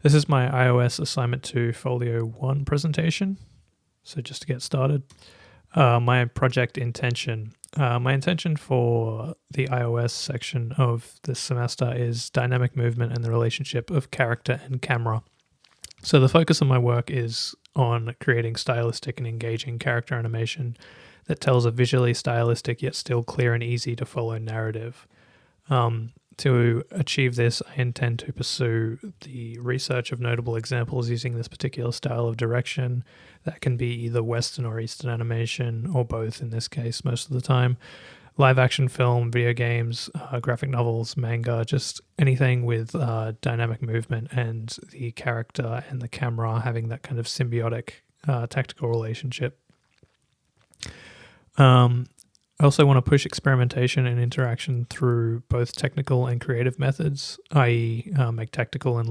this is my iOS Assignment 2 Folio 1 presentation. So just to get started, my project intention. My intention for the iOS section of this semester is dynamic movement and the relationship of character and camera. So the focus of my work is on creating stylistic and engaging character animation that tells a visually stylistic yet still clear and easy to follow narrative. To achieve this, I intend to pursue the research of notable examples using this particular style of direction. That can be either Western or Eastern animation, or both in this case most of the time. Live action film, video games, graphic novels, manga, just anything with dynamic movement and the character and the camera having that kind of symbiotic tactical relationship. I also want to push experimentation and interaction through both technical and creative methods, i.e. Make tactical and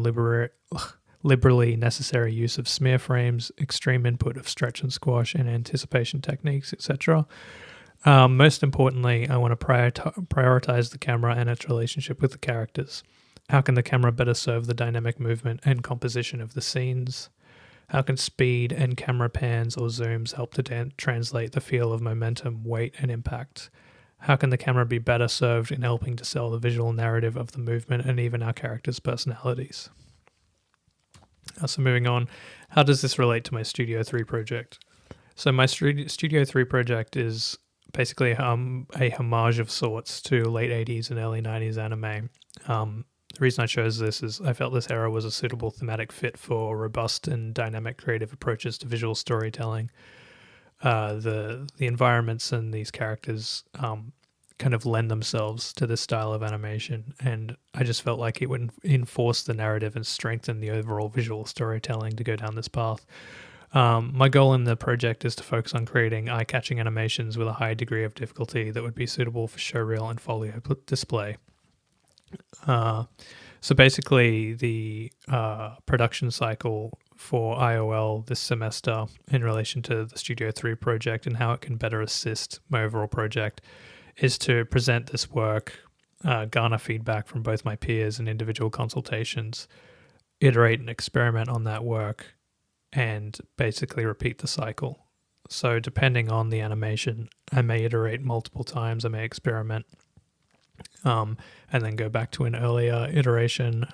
liberally necessary use of smear frames, extreme input of stretch and squash and anticipation techniques, etc. Most importantly, I want to prioritize the camera and its relationship with the characters. How can the camera better serve the dynamic movement and composition of the scenes? How can speed and camera pans or zooms help to translate the feel of momentum, weight, and impact? How can the camera be better served in helping to sell the visual narrative of the movement and even our characters' personalities? So moving on, how does this relate to my Studio 3 project? So my Studio 3 project is basically a homage of sorts to late 80s and early 90s anime. The reason I chose this is I felt this era was a suitable thematic fit for robust and dynamic creative approaches to visual storytelling. The environments and these characters kind of lend themselves to this style of animation, and I just felt like it would enforce the narrative and strengthen the overall visual storytelling to go down this path. My goal in the project is to focus on creating eye-catching animations with a high degree of difficulty that would be suitable for showreel and folio display. So basically the production cycle for IOL this semester in relation to the Studio 3 project and how it can better assist my overall project is to present this work, garner feedback from both my peers and individual consultations, iterate and experiment on that work, and basically repeat the cycle. So depending on the animation, I may iterate multiple times, I may experiment, and then go back to an earlier iteration,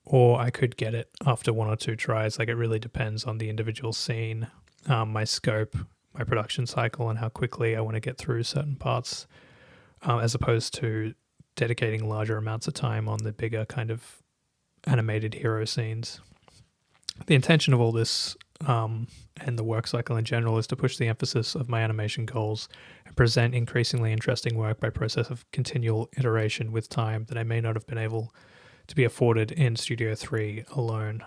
or I could get it after one or two tries. Like, it really depends on the individual scene, my scope, my production cycle, and how quickly I want to get through certain parts, as opposed to dedicating larger amounts of time on the bigger kind of animated hero scenes. The intention of all this and the work cycle in general is to push the emphasis of my animation goals and present increasingly interesting work by process of continual iteration with time that I may not have been able to be afforded in Studio 3 alone.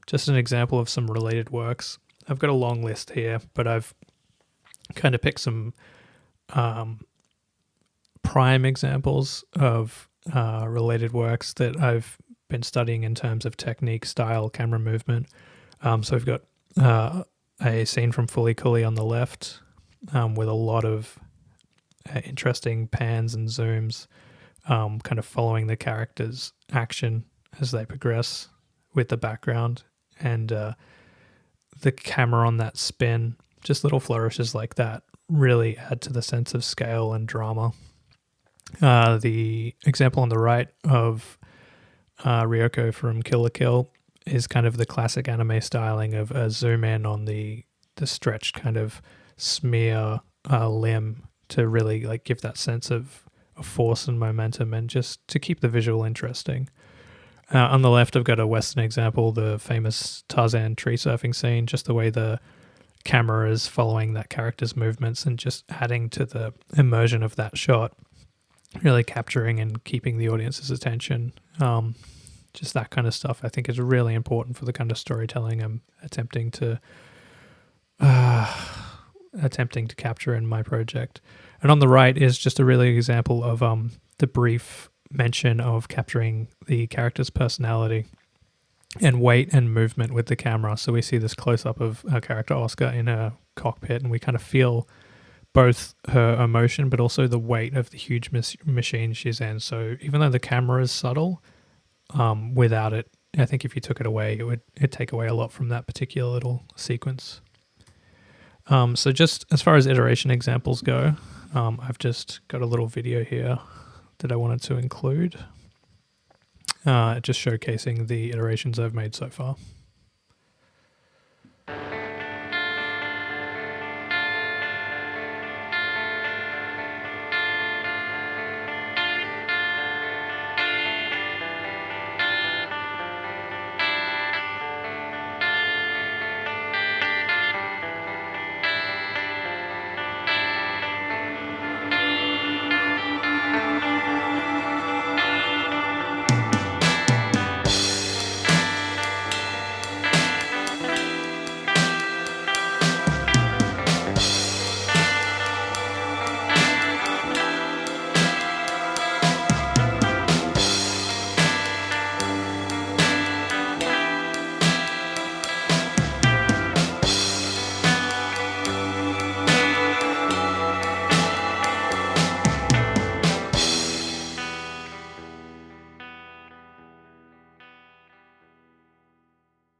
Just an example of some related works. I've got a long list here, but I've kind of picked some prime examples of related works that I've been studying in terms of technique, style, camera movement. So we've got a scene from Fully Cooley on the left with a lot of interesting pans and zooms, kind of following the characters' action as they progress with the background, and the camera on that spin, just little flourishes like that really add to the sense of scale and drama. The example on the right of Ryoko from Kill la Kill is kind of the classic anime styling of a zoom in on the stretched kind of smear limb to really like give that sense of force and momentum and just to keep the visual interesting. On the left, I've got a Western example, the famous Tarzan tree surfing scene, just the way the camera is following that character's movements and just adding to the immersion of that shot, really capturing and keeping the audience's attention. Just that kind of stuff I think is really important for the kind of storytelling I'm attempting to capture in my project. And on the right is just a really example of the brief mention of capturing the character's personality and weight and movement with the camera. So we see this close-up of our character Oscar in her cockpit, and we kind of feel both her emotion but also the weight of the huge machine she's in. So even though the camera is subtle, without it. I think if you took it away, it'd take away a lot from that particular little sequence. So just as far as iteration examples go, I've just got a little video here that I wanted to include, just showcasing the iterations I've made so far.